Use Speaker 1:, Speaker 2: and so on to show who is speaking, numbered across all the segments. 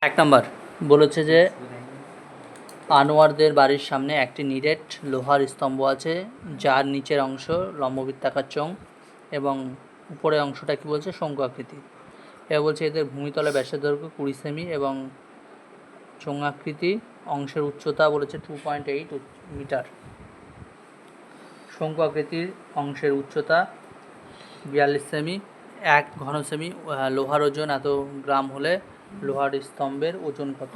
Speaker 1: এক নম্বর বলেছে যে আনোয়ারদের বাড়ির সামনে একটি নিরেট লোহার স্তম্ভ আছে, যার নিচের অংশ লম্ববৃত্তাকার চোঙ এবং উপরের অংশটা কি বলছে শঙ্কু আকৃতি। এবার বলছে এদের ভূমিতলে ব্যাসের দৈর্ঘ্য 20 সেমি এবং চোঙাকৃতি অংশের উচ্চতা বলেছে 2.8 মিটার। শঙ্কু আকৃতির অংশের উচ্চতা 42 সেমি। 1 ঘন সেমি লোহার ওজন এত গ্রাম হলে লোহার স্তম্ভের ওজন কত?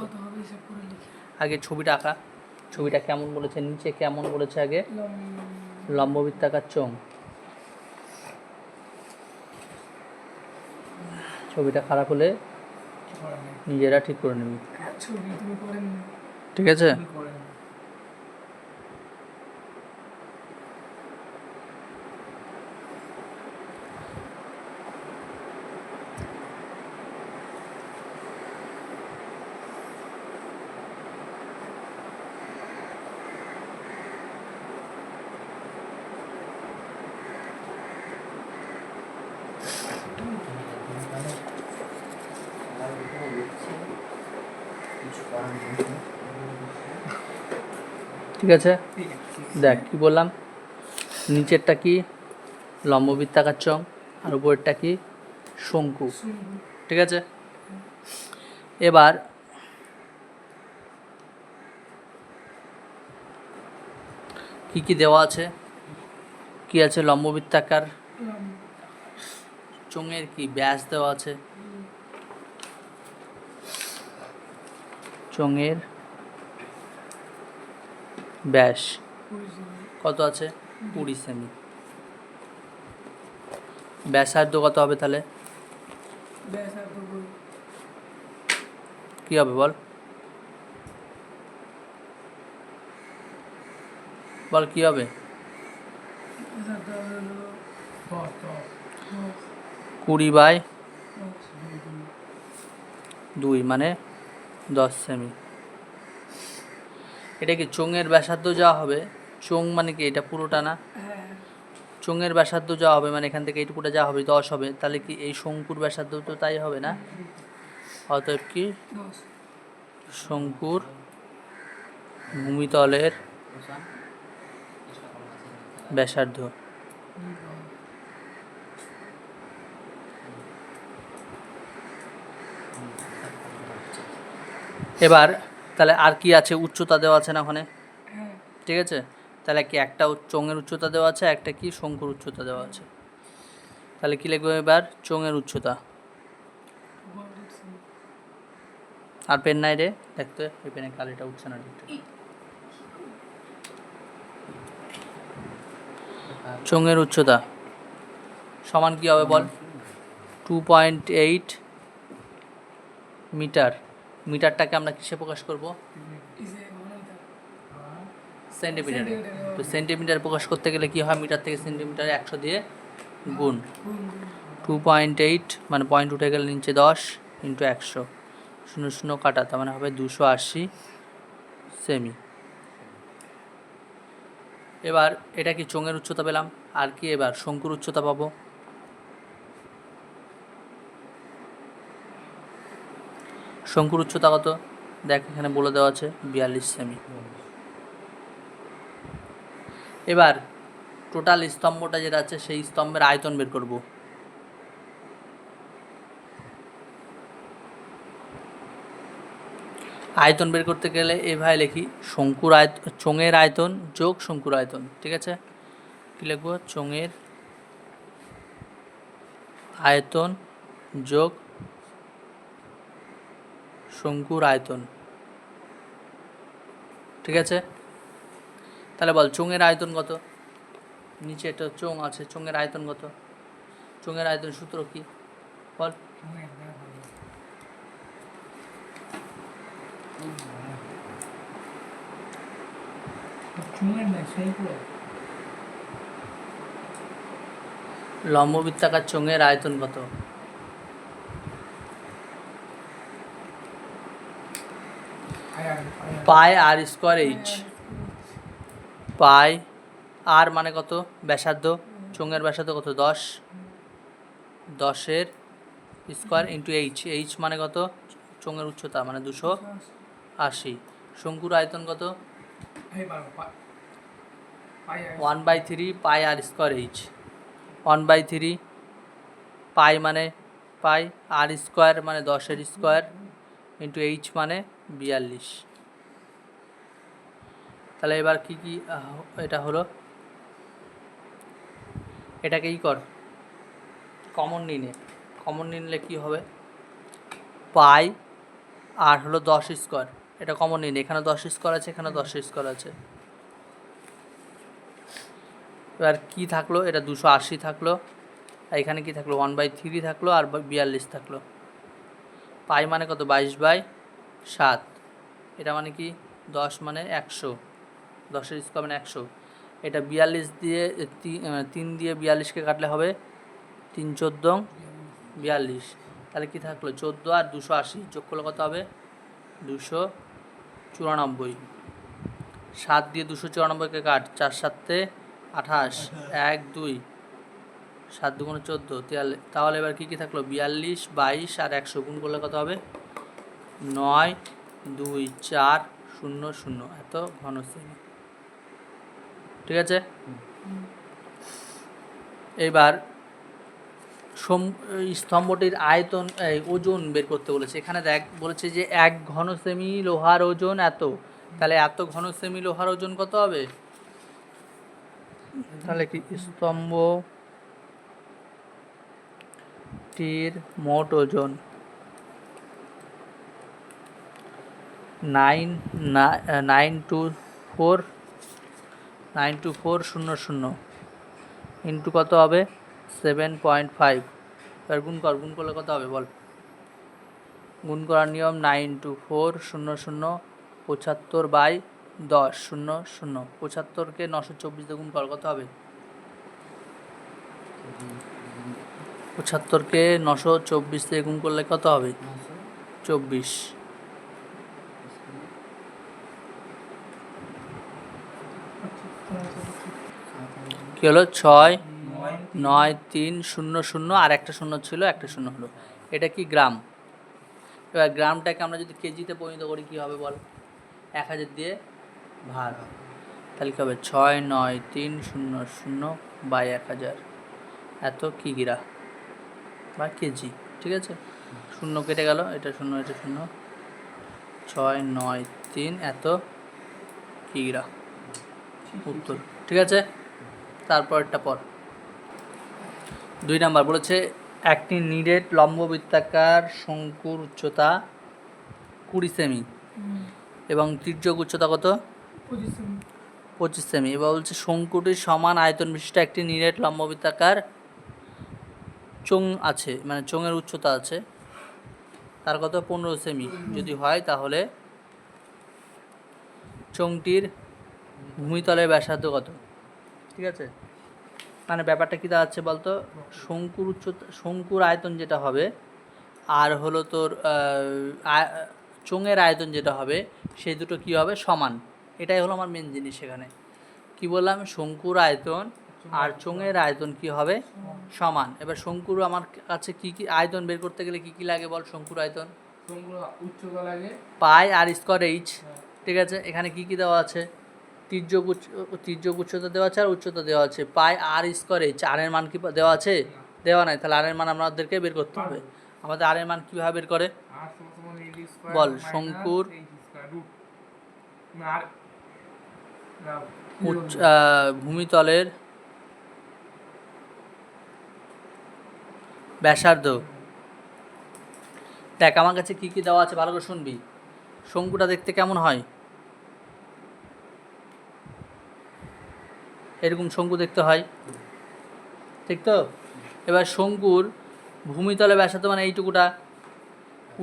Speaker 1: আগে ছবিটা আঁকা, ছবিটা কেমন বলেছে, নিচে কেমন বলেছে, আগে লম্ববৃত্তাকার চোঙ। ছবিটা খারাপ হলে নিজেরা ঠিক করে নেবে, ঠিক আছে? ঠিক আছে, দেখ কি বললাম, নিচেরটা কি লম্ববৃত্তাকার চোঙ আর উপরেরটা কি শঙ্কু, ঠিক আছে? এবার কি কি দেওয়া আছে, কি আছে, লম্ববৃত্তাকার চোঙের কি ব্যাস দেওয়া আছে, চোঙের ব্যাস কত আছে 20 সেমি। ব্যাসার্ধ কত হবে তাহলে, কি হবে বল, বল কি হবে? 20/2 মানে 10 সেমি। এটা কি চোঙের ব্যাসার্ধ যা হবে, চোঙ মানে কি এটা পুরোটা না, চোঙের ব্যাসার্ধ যা হবে মানে এখান থেকে এইটুকুটা যা হবে 10 হবে, তাহলে কি এই শঙ্কুর ব্যাসার্ধ তো তাই হবে না? অতএব কি শঙ্কুর ভূমিতলের ব্যাসার্ধ এবার তাহলে আর কি আছে, উচ্চতা দেওয়া আছে না ওখানে, ঠিক আছে? তাহলে কি একটা চোঙের উচ্চতা দেওয়া আছে, একটা কি শঙ্কুর উচ্চতা দেওয়া আছে, তাহলে কি লিখবো এবার চোঙের উচ্চতা। আর পেন নাই রে, দেখতে এই পেনে কালিটা উঠছে না ঠিক। চোঙের উচ্চতা সমান কি হবে বল, 2.8 মিটার। মিটারটাকে আমরা কিসে প্রকাশ করব, সেন্টিমিটারে। তো সেন্টিমিটার প্রকাশ করতে গেলে কি হয়, মিটার থেকে সেন্টিমিটারে 100 দিয়ে গুণ, 2.8 মানে পয়েন্ট উঠে গেলে নিচে 10 ইন্টু 100, 0 0 কাটা, তার মানে হবে 280 সেমি। এবার এটা কি চোঙের উচ্চতা পেলাম, আর কি এবার শঙ্কুর উচ্চতা পাবো। শঙ্কুর উচ্চতা কত দেখ, এখানে বলে দেওয়া আছে 42 সেমি। এবার টোটাল স্তম্ভটা যেটা আছে সেই স্তম্ভের আয়তন বের করব। আয়তন বের করতে গেলে এভাবে লিখি, শঙ্কুর চোঙের আয়তন যোগ শঙ্কুর আয়তন, ঠিক আছে? কি লিখবো, চোঙের আয়তন যোগ শঙ্কুর আয়তন, ঠিক আছে? তাহলে বল চোঙের আয়তন কত, নিচে একটা চোঙ আছে, চোঙের আয়তন কত, চোঙের আয়তন সূত্র কি বল, লম্ববৃত্তাকার চোঙের আয়তন কত, পাই আর স্কোয়ার এইচ। পাই আর মানে কত, ব্যাসার্ধ, চোঙের ব্যাসার্ধ কত 10, 10 স্কোয়ার ইন্টু এইচ, এইচ মানে কত চোঙের উচ্চতা মানে 280। শঙ্কুর আয়তন কত? 1/3 পাই আর স্কোয়ার এইচ। 1/3 পাই মানে পাই, আর স্কোয়ার মানে 10-এর স্কোয়ার, ইন্টু এইচ মানে 42। তাহলে এবার কি কি এটা হলো, এটাকে ই কর, কমন নিলে কি হবে? পাই আর হলো 10 স্কোয়ার, এটা কমন নিন, এখানে 10 স্কোয়ার আছে, এখানে 10 স্কোয়ার আছে। এবার কি থাকলো? এটা 280 থাকলো, আর এখানে কি থাকলো? 1/3 থাকলো, আর 42 থাকলো। পাই মানে কত? 22/7। এটা মানে কি? 10 মানে 100, 10-এর স্কোয়ার মানে 100। এটা 42 দিয়ে 3 দিয়ে 42কে কাটলে হবে 3×14 42। তাহলে কি থাকলো? 14 আর 280 যোগ করলে কত হবে? 294। 7 দিয়ে 294কে কাট, 4 7-এ 28, 1 2, 7 2 14, 43। তাহলে এবার কী কী থাকলো? 42, 22 আর 100 গুণ করলে কত হবে? 9 2 4 0 0, এত ঘন সেমি। ঠিক আছে, এবার স্তম্ভটির আয়তন ওজন বের করতে বলেছে। এখানে দেখ বলেছে যে 1 ঘন সেমি লোহার ওজন এত, তাহলে এত ঘন সেমি লোহার ওজন কত হবে? তাহলে কি স্তম্ভটির মোট ওজন 92400 ইন্টু কত হবে? 7.5। এবার গুণ করলে কত হবে বল? গুণ করার নিয়ম 92400 75/10 0 0। 75কে 924 দিয়ে গুণ কর, কত হবে? 75কে 924 দিয়ে গুণ করলে কত হবে? 24। কি হলো? 6 9 3 0 0, আর একটা শূন্য ছিল, একটা শূন্য হলো। এটা কি? গ্রাম। এবার গ্রামটাকে আমরা যদি কেজিতে পরিণত করি কী হবে বল? 1000 দিয়ে ভাগ, তাহলে কী হবে? 6 9 3 0 0/1000, এত কিগ্রা বা কেজি। ঠিক আছে, শূন্য কেটে গেল, এটা শূন্য এটা শূন্য, 6 9 3 এত কিগ্রা উত্তর। ঠিক আছে, তারপরটা পর। 2 নাম্বার বলেছে একটি নিরেট লম্ববৃত্তাকার শঙ্কুর উচ্চতা 20 সেমি এবং তির্যক উচ্চতা কত? 25 সেমি। এবার বলছে শঙ্কুটির সমান আয়তন বিশিষ্ট একটি নিরেট লম্ববৃত্তাকার চোঙ আছে, মানে চোঙের উচ্চতা আছে, তার কত? 15 সেমি যদি হয়, তাহলে চোঙটির ভূমিতলের ব্যাসার্ধ কত? ঠিক আছে, মানে ব্যাপারটা কী দাঁড়াচ্ছে বলতো? শঙ্কুর উচ্চতা, শঙ্কুর আয়তন যেটা হবে, আর হলো তোর চোঙের আয়তন যেটা হবে, সেই দুটো কী হবে? সমান। এটাই হলো আমার মেন জিনিস। এখানে কি বললাম? শঙ্কুর আয়তন আর চোঙের আয়তন কি হবে? সমান। এবার শঙ্কুর আমার কাছে কি কি আয়তন বের করতে গেলে কি কি লাগে বল? শঙ্কুর আয়তন
Speaker 2: উচ্চতা লাগে
Speaker 1: পাই আর স্কোয়ার এইচ। ঠিক আছে, এখানে কি কি দেওয়া আছে? তির্যক উচ্চতা দেওয়া আছে আর উচ্চতা দেওয়া আছে। পাই আর স্কোয়ার এইচ, আর এর মান কি দেওয়া আছে? দেওয়া নাই। তাহলে আর এর মান আমাদেরকে বের করতে হবে। আমাদের আর এর মান কীভাবে বের করে বল? শঙ্কুর ভূমিতলের ব্যাসার্ধ। দেখ আমার কাছে কী কী দেওয়া আছে, ভালো করে শুনবি। শঙ্কুটা দেখতে কেমন হয়? এরকম শঙ্কু দেখতে হয়, ঠিক তো? এবার শঙ্কুর ভূমিতলে ব্যাসার্ধ মানে এইটুকুটা,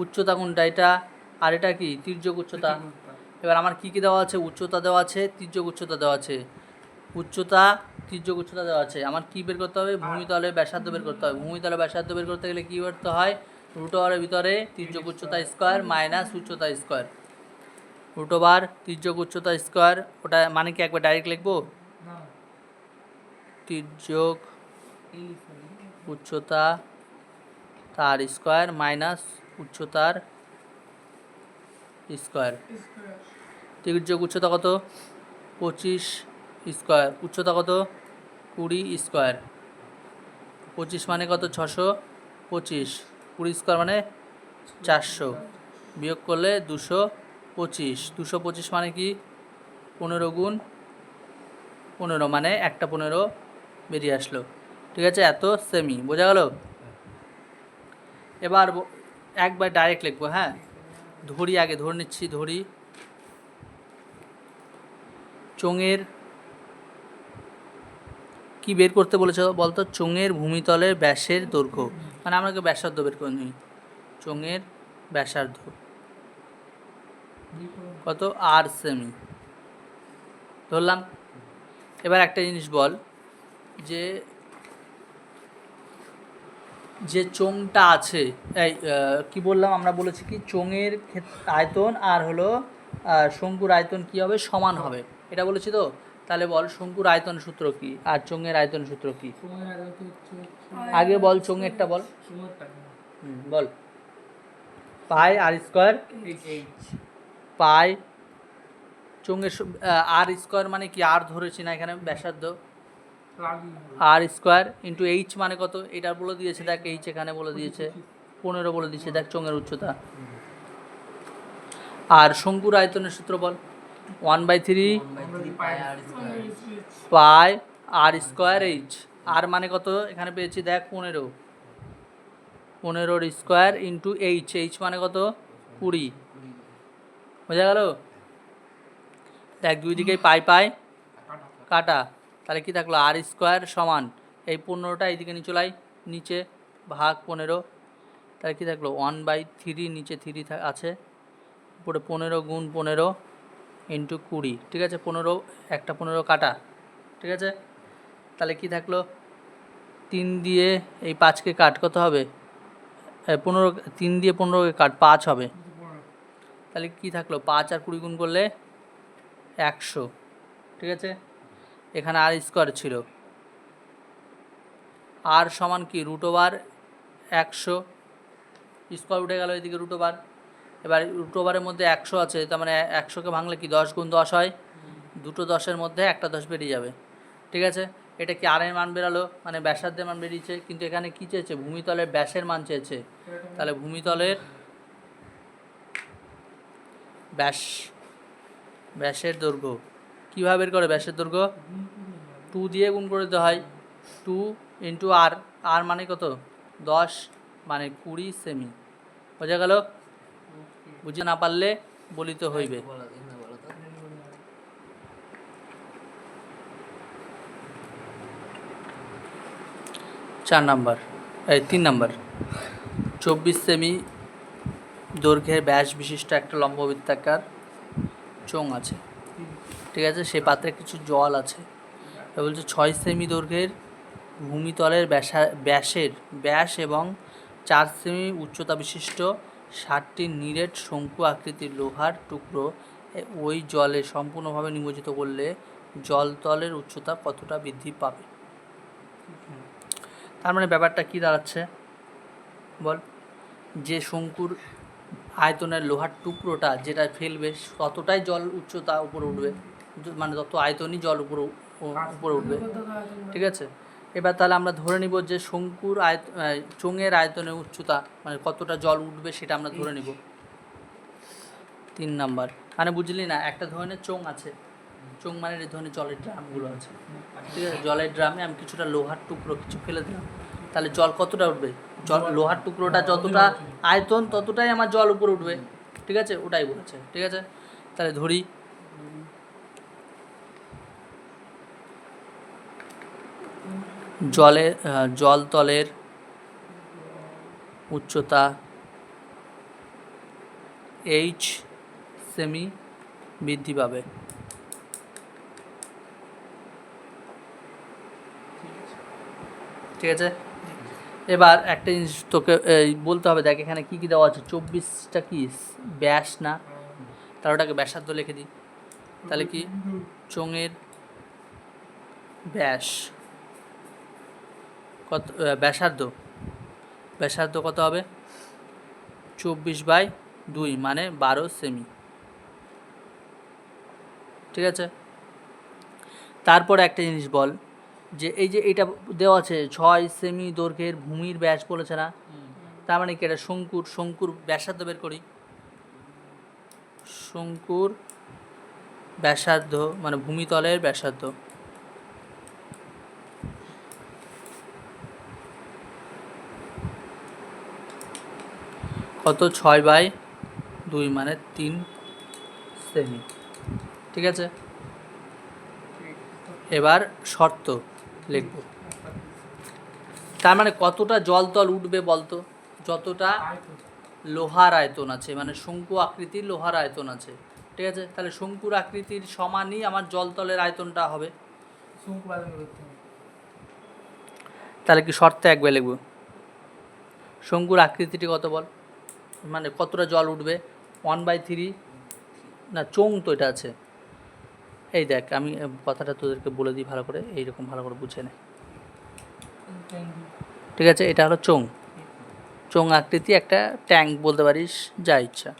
Speaker 1: উচ্চতা কোনটা? এটা। আর এটা কি? তির্যক উচ্চতা। এবার আমার কি কি দেওয়া আছে? উচ্চতা দেওয়া আছে, তির্যক উচ্চতা দেওয়া আছে। উচ্চতা, তির্যক উচ্চতা দেওয়া আছে। আমার কি বের করতে হবে? ভূমিতলে ব্যাসার্ধ বের করতে হবে। ভূমিতলে ব্যাসার্ধ বের করতে গেলে কী করতে হয়? √এর ভিতরে তির্যক উচ্চতা স্কোয়ার মাইনাস উচ্চতা স্কোয়ার। √, তির্যক উচ্চতা স্কোয়ার, ওটা মানে কি একবার ডাইরেক্ট লিখবো? তির্যক উচ্চতা তার স্কোয়ার মাইনাস উচ্চতার স্কোয়ার। ত্রিভুজ উচ্চতা কত? 25 স্কোয়ার। উচ্চতা কত? 20 স্কোয়ার। 25 মানে কত? 625। 20 স্কোয়ার মানে 400, বিয়োগ করলে 225। 225 মানে কি? 15 গুণ 15 মানে একটা 15 বেরিয়ে আসলো। ঠিক আছে, এত সেমি। বোঝা গেল? এবার একবার ডাইরেক্ট লিখবো। হ্যাঁ, ধরি, আগে ধরে নিচ্ছি। ধরি চোঙের কি বের করতে বলেছে বলতো? চোঙের ভূমিতলের ব্যাসের দৈর্ঘ্য, মানে আমাকে ব্যাসার্ধ বের করে নিই। চোঙের ব্যাসার্ধ কত? আর সেমি ধরলাম। এবার একটা জিনিস বল, যে যে চোঙটা আছে, এই কি বললাম আমরা? বলেছি কি চোঙের আয়তন আর হলো শঙ্কুর আয়তন কি হবে? সমান হবে, এটা বলেছি তো। তাহলে বল শঙ্কুর আয়তন সূত্র কি আর চোঙের আয়তন সূত্র কি? আগে বল চোঙেরটা বল। বল। পাই আর স্কোয়ার। পাই চোঙের আর স্কোয়ার মানে কি? আর ধরেছি না এখানে ব্যাসার্ধ। আর স্কোয়ার ইন্টু এইচ মানে কত? এটা বলে দিয়েছে, দেখ এইচ এখানে বলে দিয়েছে 15 বলে দিয়েছে, দেখ চোঙের উচ্চতা। আর শঙ্কুর আয়তনের সূত্র বল। 1/3 পাই আর স্কোয়ার এইচ। আর মানে কত এখানে পেয়েছি? দেখ 15। 15 স্কোয়ার ইন্টু এইচ। এইচ মানে কত? 20। বোঝা গেল? দেখ দুই দিকেই পাই পাই কাটা, তাহলে কি থাকলো? আর স্কোয়ার সমান এই 15টা এইদিকে নিয়ে চলাই, নিচে ভাগ 15, তাহলে কি থাকলো? 1/3, নিচে 3 আছে, উপরে 15 গুণ 15 ইন্টু 20। ঠিক আছে, 15 একটা 15 কাটা। ঠিক আছে, তাহলে কি থাকলো? 3 দিয়ে এই 5কে কাট, কত হবে? 15, 3 দিয়ে 15কে কাট, 5 হবে। তাহলে কি থাকলো? 5 আর 20 গুণ করলে 100। ঠিক আছে, এখানে আর স্কোয়ার ছিল। আর সমান কি? √100। স্কোয়ার উঠে গেল, এদিকে √। এবার √এর মধ্যে 100 আছে, তার মানে 100কে ভাঙলে কি 10 গুণ 10 হয়? দুটো 10-এর মধ্যে একটা 10 বেরিয়ে যাবে। ঠিক আছে, এটা কি আর এর মান বেরালো, মানে ব্যাসার্ধের মান বেরিয়েছে। কিন্তু এখানে কি চেয়েছে? ভূমিতলের ব্যাসের মান চেয়েছে। তাহলে ভূমিতলের ব্যাসের দৈর্ঘ্য কীভাবে বের করে? ব্যাসের দৈর্ঘ্য 2 দিয়ে গুণ করে দিতে হয়। 2 ইন্টু আর। আর মানে কত? 10 মানে 20 সেমি। বোঝা গেল? বুঝতে না পারলে বলিতে হইবে। 4 নাম্বার, 3 নাম্বার। 24 সেমি দৈর্ঘ্যের ব্যাস বিশিষ্ট একটা লম্ববৃত্তাকার চোঙ আছে। ঠিক আছে, সে পাত্রে কিছু জল আছে। বলছে 6 সেমি দৈর্ঘ্যের ভূমিতলের ব্যাস এবং 4 সেমি উচ্চতা বিশিষ্ট 60টি নিরেট শঙ্কু আকৃতির লোহার টুকরো ওই জলে সম্পূর্ণভাবে নিমজ্জিত করলে জলতলের উচ্চতা কতটা বৃদ্ধি পাবে? তার মানে ব্যাপারটা কি দাঁড়াচ্ছে বল? যে শঙ্কুর আয়তনের লোহার টুকরোটা যেটা ফেলবে ততটাই জল উচ্চতা উপরে উঠবে, মানে তত আয়তনই জল উপরে উঠবে। ঠিক আছে, এবার তাহলে আমরা ধরে নিব যে শঙ্কুর চোঙের আয়তনের উচ্চতা মানে কতটা জল উঠবে সেটা আমরা ধরে নিব। 3 নাম্বার, মানে বুঝলি না? একটা ধরনের চোঙ আছে, চোঙ মানে এই ধরনের জলের ড্রামগুলো আছে। ঠিক আছে, জলের ড্রামে আমি কিছুটা লোহার টুকরো কিছু ফেলে দিলাম, তাহলে জল কতটা উঠবে? লোহার টুকরোটা যতটা আয়তন ততটাই আমার জল উপরে উঠবে। ঠিক আছে, ওটাই বলেছে। ঠিক আছে, তাহলে ধরি জলতলের উচ্চতা h সেমি বৃদ্ধি পাবে। ঠিক আছে, এবার একটা জিনিস তোকে বলতে হবে। দেখ এখানে কী কী দেওয়া আছে? 24টা কি ব্যাস না? তাহলে ওটাকে ব্যাসার্ধ লিখে দিই। তাহলে কি চোঙের ব্যাস কত? ব্যাসার্ধ কত হবে? 24/2 মানে 12 সেমি। ঠিক আছে। তারপরে একটা জিনিস বল, যে এই যে এটা দেওয়া আছে 6 সেমি দৈর্ঘ্যের ভূমির ব্যাস বলেছে না, তার মানে কি এটা শঙ্কুর ব্যাসার্ধ বের করি। শঙ্কুর ব্যাসার্ধ মানে ভূমিতলের ব্যাসার্ধ কত, 6/2 মানে 3 সেমি। ঠিক আছে, এবার শর্ত লিখব। তার মানে কতটা জলতল উঠবে বলতো, যতটা লোহার আয়তন আছে, মানে শঙ্কু আকৃতির লোহার আয়তন আছে। ঠিক আছে, তাহলে শঙ্কুর আকৃতির সমানই আমার জলতলের আয়তনটা হবে।
Speaker 2: শঙ্কু বাঁধানো করতে হবে।
Speaker 1: তাহলে কি শর্তে একবার লিখব, শঙ্কুর আকৃতিটি কত বল, মানে কতটা জল উঠবে, 1/3 না চোং তো এটা আছে। এই দেখ আমি কথাটা তোদেরকে বলে দিই ভালো করে, এইরকম ভালো করে বুঝে নে। ঠিক আছে, এটা হলো চোং আকৃতি একটা ট্যাঙ্ক বলতে পারিস, যা ইচ্ছা।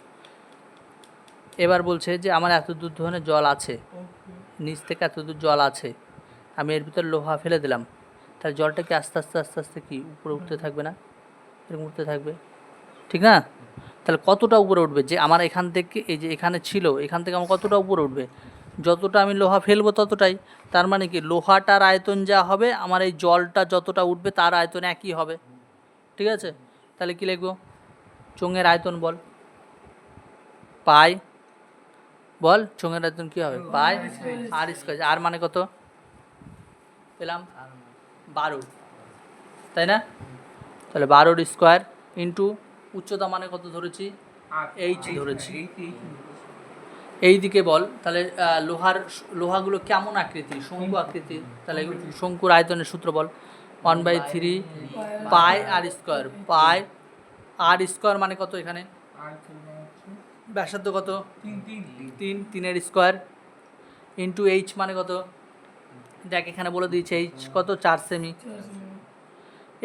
Speaker 1: এবার বলছে যে আমার এত দূর ধরনের জল আছে, নিচ থেকে এত দূর জল আছে, আমি এর ভিতর লোহা ফেলে দিলাম, তাহলে জলটা কি আস্তে আস্তে আস্তে আস্তে কি উপরে উঠতে থাকবে না, এরকম উঠতে থাকবে, ঠিক না? তাহলে কতটা উপরে উঠবে, যে আমার এখান থেকে এই যে এখানে ছিল, এখান থেকে আমার কতটা উপরে উঠবে, যতটা আমি লোহা ফেলবো ততটাই। তার মানে কি লোহাটার আয়তন যা হবে, আমার এই জলটা যতটা উঠবে তার আয়তন একই হবে। ঠিক আছে, তাহলে কি লিখবো, চোঙের আয়তন বল, পাই, বল চোঙের আয়তন কী হবে, পাই আর স্কোয়ার। আর মানে কত পেলাম, 12, তাই না? তাহলে 12 স্কোয়ার ইন্টু উচ্চতা মানে কত ধরেছি, এইচ ধরেছি। এই দিকে বল তাহলে লোহাগুলো কেমন আকৃতি, শঙ্কু আকৃতি। তাহলে শঙ্কুর আয়তনের সূত্র বল, 1/3 পাই আর স্কোয়ার। পাই আর স্কোয়ার মানে কত, এখানে ব্যাসার্ধ কত, 3 স্কোয়ার ইন্টু এইচ মানে কত, দেখ এখানে বলে দিয়েছে এইচ কত, 4 সেমি।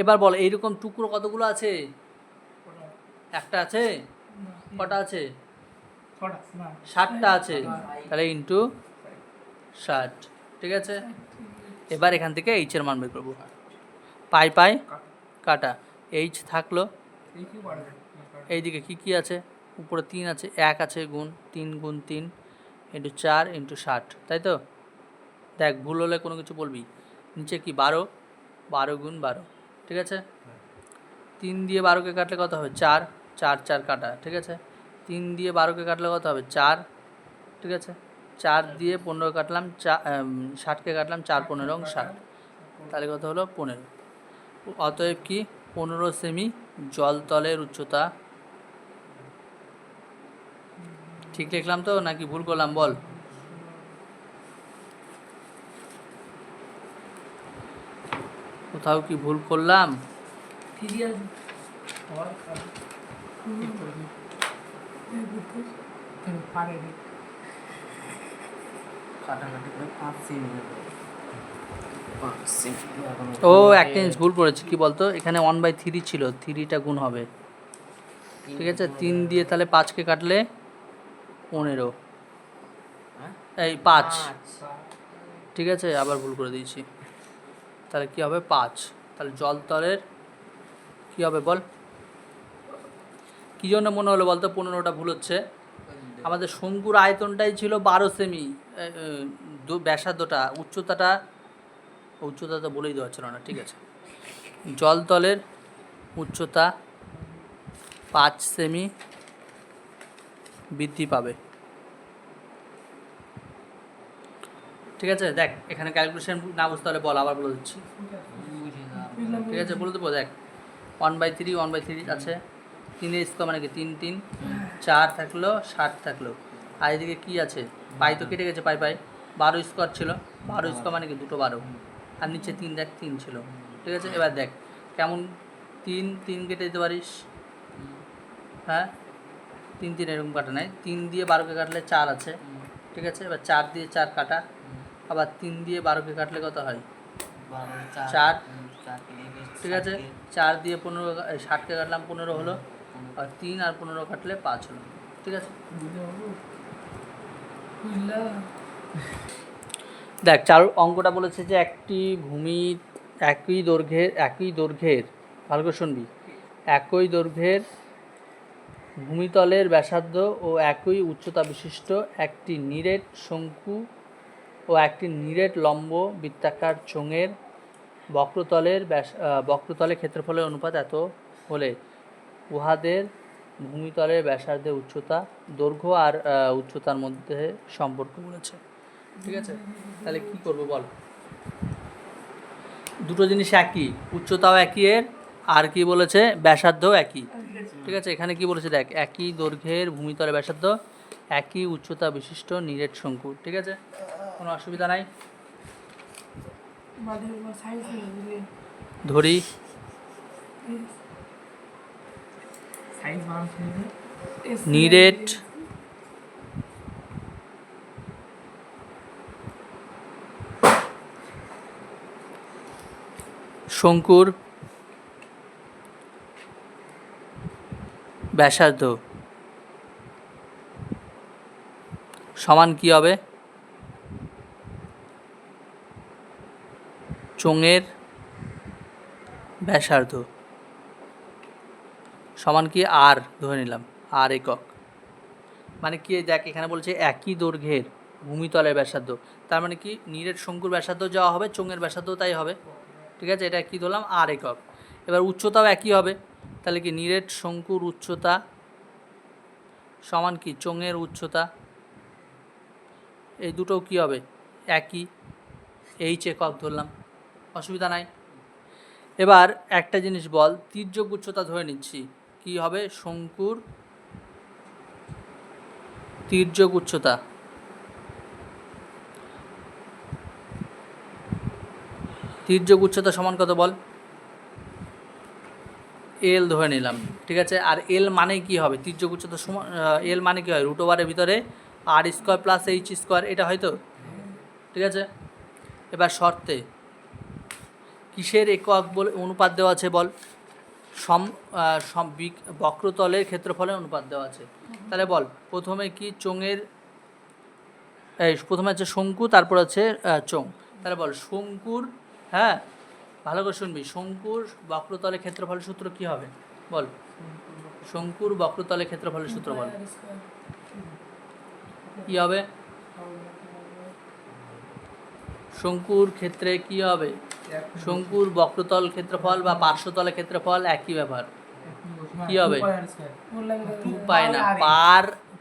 Speaker 1: এবার বল এইরকম টুকরো কতগুলো আছে, একটা আছে, কটা আছে, 60টা আছে, তাহলে ইন্টু 60। ঠিক আছে, এবার এখান থেকে এইচের মান বের করবো, পাই কাটা, এইচ থাকলো, এইদিকে কি আছে, উপরে 3 আছে, 1 আছে, গুণ 3 গুণ 3 ইন্টু 4 ইন্টু 60, তাই তো? দেখ ভুল হলে কোনো কিছু বলবি। নিচে কি 12 গুণ 12, ঠিক আছে। 3 দিয়ে 12কে কাটলে কত হবে, 4, 4 কাটা, ঠিক আছে। 3 দিয়ে 12কে কাটলে কত হবে, 4, ঠিক আছে। 4 দিয়ে 15 কাটলাম, 60কে কাটলাম, 4 15 60, তাহলে কত হলো 15। অতএব কি 15 সেমি জলতলের উচ্চতা। ঠিক লিখলাম তো নাকি ভুল করলাম বল? কোথাও কি ভুল করলাম?
Speaker 2: ঠিকই আছে।
Speaker 1: ও একটা জিনিস ভুল করেছি, কি বলতো, এখানে 1/3 ছিল, 3টা গুণ হবে, ঠিক আছে। 3 দিয়ে তাহলে 5কে কাটলে 15, এই 5, ঠিক আছে। আবার ভুল করে দিয়েছি, তাহলে কি হবে 5। তাহলে জলতলের কি হবে বল, কী জন্য মনে হলো বলতো 15টা ভুল হচ্ছে? আমাদের শঙ্কুর আয়তনটাই ছিল 12 সেমি, ব্যাসার্ধটা, উচ্চতা তো বলেই দেওয়া ছিল না, ঠিক আছে। জলতলের উচ্চতা 5 সেমি বৃদ্ধি পাবে, ঠিক আছে। দেখ এখানে ক্যালকুলেশন না বুঝতে হলে বল, আবার বলে দিচ্ছি, ঠিক আছে, বলে দেবো। দেখ 1/3 আছে, 3 স্কোয়ার মানে কি 3 4 থাকলো, 60 থাকলো, আর এদিকে কী আছে, পাই তো কেটে গেছে, পাই 12 স্কোয়ার ছিল, 12 স্কোয়ার মানে কি 2 12, আর নিচে 3 দেখ 3 ছিল, ঠিক আছে। এবার দেখ কেমন 3 কেটে দিতে পারিস, হ্যাঁ 3 এরকম কাটা নাই, 3 দিয়ে 12কে কাটলে 4 আছে, ঠিক আছে। এবার 4 দিয়ে 4 কাটা, আবার 3 দিয়ে 12কে কাটলে কত হয়, 4, ঠিক আছে। 4 দিয়ে 15, 60কে কাটলাম 15 হলো, আর 3 আর 15 কাটলে 5 হলো, ঠিক আছে। দেখ চার অঙ্কটা বলেছে যে একটি ভূমি একই দৈর্ঘ্যের ভালো করে শুনবি, একই দৈর্ঘ্যের ভূমিতলের ব্যাসার্ধ ও একই উচ্চতা বিশিষ্ট একটি নিরেট শঙ্কু ও একটি নিরেট লম্ব বৃত্তাকার চোঙের বক্রতলের ক্ষেত্রফলের অনুপাত এত হলে উহাদের ভূমিতলের ব্যাসার্ধের উচ্চতা, দৈর্ঘ্য আর উচ্চতার মধ্যে সম্পর্ক বলেছে। ঠিক আছে, তাহলে কি করব বল? দুটো জিনিস একই, উচ্চতাও একই এর, আর কি বলেছে ব্যাসার্ধও একই। ঠিক আছে, এখানে কি বলেছে দেখ, একই দৈর্ঘ্যের ভূমিতলের ব্যাসার্ধ, একই উচ্চতা বিশিষ্ট নিরেট শঙ্কু। ঠিক আছে, কোনো অসুবিধা নাই। ধরি নিরেট শঙ্কুর ব্যাসার্ধ সমান কি হবে? চোঙের ব্যাসার্ধ সমান কি আর ধরে নিলাম, আর একক। মানে কি দেখ, এখানে বলছে একই দৈর্ঘ্যের ভূমিতলের ব্যাসার্ধ, তার মানে কি নিরেট শঙ্কুর ব্যাসার্ধ যাওয়া হবে, চোঙের ব্যাসার্ধ তাই হবে। ঠিক আছে, এটা কি ধরলাম? আর একক। এবার উচ্চতাও একই হবে, তাহলে কি নিরেট শঙ্কুর উচ্চতা সমান কি চোঙের উচ্চতা, এই দুটোও কি হবে? একই, এইচ একক ধরলাম, অসুবিধা নাই। এবার একটা জিনিস বল, তির্যক উচ্চতা ধরে নিচ্ছি, কি হবে? শঙ্কুর তির্যক উচ্চতা, তির্যক উচ্চতা সমান কত বল? এল ধরে নিলাম। ঠিক আছে, আর এল মানে কি হবে? তির্যক উচ্চতা সমান এল মানে কি হয়? √এর ভিতরে আর স্কোয়ার প্লাস এইচ স্কোয়ার, এটা হয়তো। ঠিক আছে, এবার শর্তে কিসের একক বলে অনুপাত দেওয়া আছে বল? বক্রতলের ক্ষেত্রফলের অনুপাত দেওয়া আছে। তাহলে বল প্রথমে কি চোঙের, প্রথমে আছে শঙ্কু, তারপর আছে চোঙ। তাহলে বল শঙ্কুর, হ্যাঁ ভালো করে শুনবি, শঙ্কুর বক্রতলের ক্ষেত্রফলের সূত্র কি হবে বল? শঙ্কুর বক্রতলের ক্ষেত্রফলের সূত্র বল কি হবে? শঙ্কুর ক্ষেত্রে কি হবে? শঙ্কুর বক্রতল ক্ষেত্রফল বা পার্শ্বতলের ক্ষেত্রফল একই ব্যাপার, কি হবে? 2 পাই না,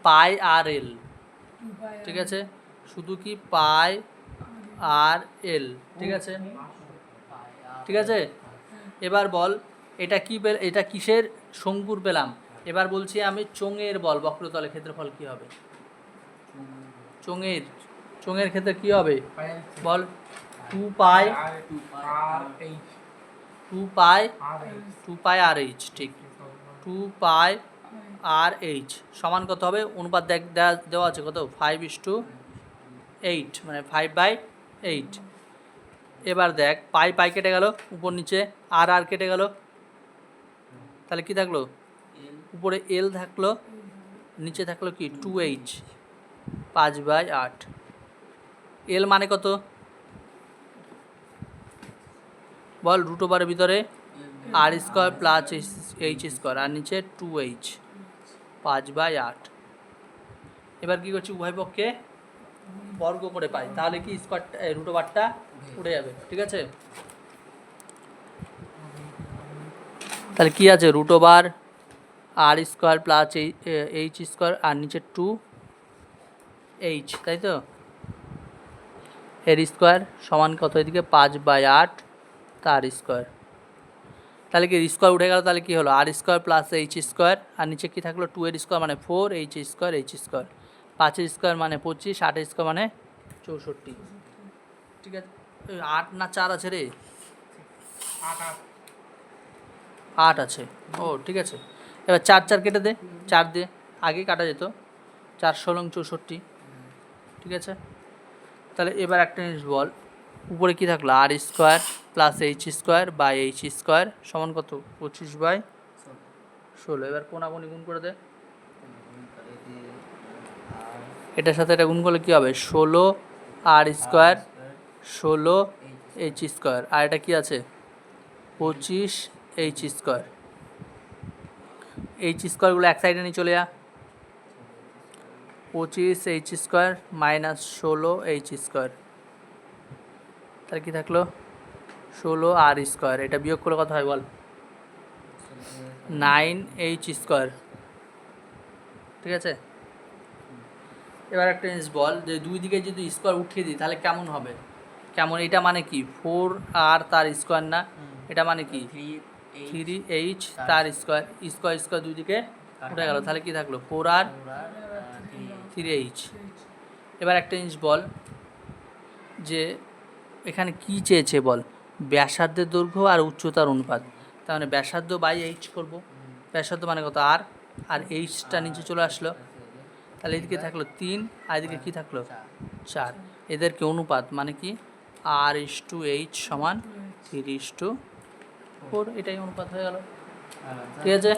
Speaker 1: পাই আর এল। ঠিক আছে, শুধু কি পাই আর এল। ঠিক আছে, ঠিক আছে। এবার বল এটা কি এটা কিসের শঙ্কুর পেলাম? এবার বলছি আমি চোঙের বল, বক্রতলের ক্ষেত্রফল কি হবে? চোঙের ক্ষেত্রে কি হবে বল? 2 পাই আর এইচ। ঠিক, 2 পাই আর এইচ সমান কত হবে? অনুপাত দেওয়া আছে কত? 5:8, মানে 5/8। এবার দেখ পাই কেটে গেল, উপর নিচে আর কেটে গেল, তাহলে কি থাকলো? উপরে এল থাকলো, নিচে থাকলো কি 2h, 5/8। এল মানে কত বল? √এর ভিতরে আর স্কোয়ার প্লাস এইচ স্কোয়ার, আর নিচে 2h, 5/8। এবার কি করছি? উভয় পক্ষে বর্গ করে পাই, তাহলে কি স্কোয়ারটা √টা উঠে যাবে। ঠিক আছে, তাহলে কি আছে? √আর স্কোয়ার প্লাস এইচ স্কোয়ার, আর নিচে 2h, তাই তো? এর স্কোয়ার সমান কত? এদিকে 5/8 তার স্কোয়ার, তাহলে কি স্কোয়ার উঠে গেল, তাহলে কি হলো? আর স্কোয়ার প্লাস এইচ স্কোয়ার, আর নিচে কি থাকলো? 2 এর স্কোয়ার মানে 4, এইচ স্কোয়ার, 5 স্কোয়ার মানে 25, 8 স্কোয়ার মানে 64। ঠিক আছে, 8 না 4 আছে রে? 8 আছে। ও ঠিক আছে, এবার 4 কেটে দে, 4 দিয়ে আগে কাটা যেত, 4 × 64। ঠিক আছে, তাহলে এবার একটা জিনিস বল, উপরে কি থাকলো? আর square plus H square by H square সমান কত? 25/16। এবার কোনাকুনি গুণ করে দে, এটার সাথে এটা গুণ করলে কি হবে? 16 আর স্কোয়ার 16 এইচ স্কোয়ার, আর এটা কি আছে 25 এইচ স্কোয়ার। এইচ স্কোয়ারগুলো এক সাইডে নিয়ে চলে যা, 25 H square minus 16 H square, তাহলে কি থাকলো 16 আর স্কোয়ার। এটা বিয়োগ করলে কত হয় বল, 9 এইচ স্কোয়ার। ঠিক আছে, এবার একটা জিনিস বল, যে দুই দিকে যদি স্কোয়ার উঠিয়ে দিই তাহলে কেমন হবে, কেমন, এটা মানে কি 4 আর তার স্কোয়ার না, এটা মানে কি 3 এইচ তার স্কোয়ার, স্কোয়ার স্কোয়ার দুই দিকে উঠে গেল, তাহলে কি থাকলো 4 আর 3 এইচ। এবার একটা জিনিস বল, যে এখানে কি চেয়েছে বল, ব্যাসার্ধের দৈর্ঘ্য আর উচ্চতার অনুপাত, তার মানে ব্যাসার্ধ বাই এইচ করব, ব্যাসার্ধ মানে কত আর এইচটা নিচে চলে আসলো, তাহলে এদিকে থাকলো 3 আর এদিকে কি থাকলো 4, এদেরকে অনুপাত মানে কি R/H সমান 3/4, এটাই অনুপাত হয়ে গেল। ঠিক আছে।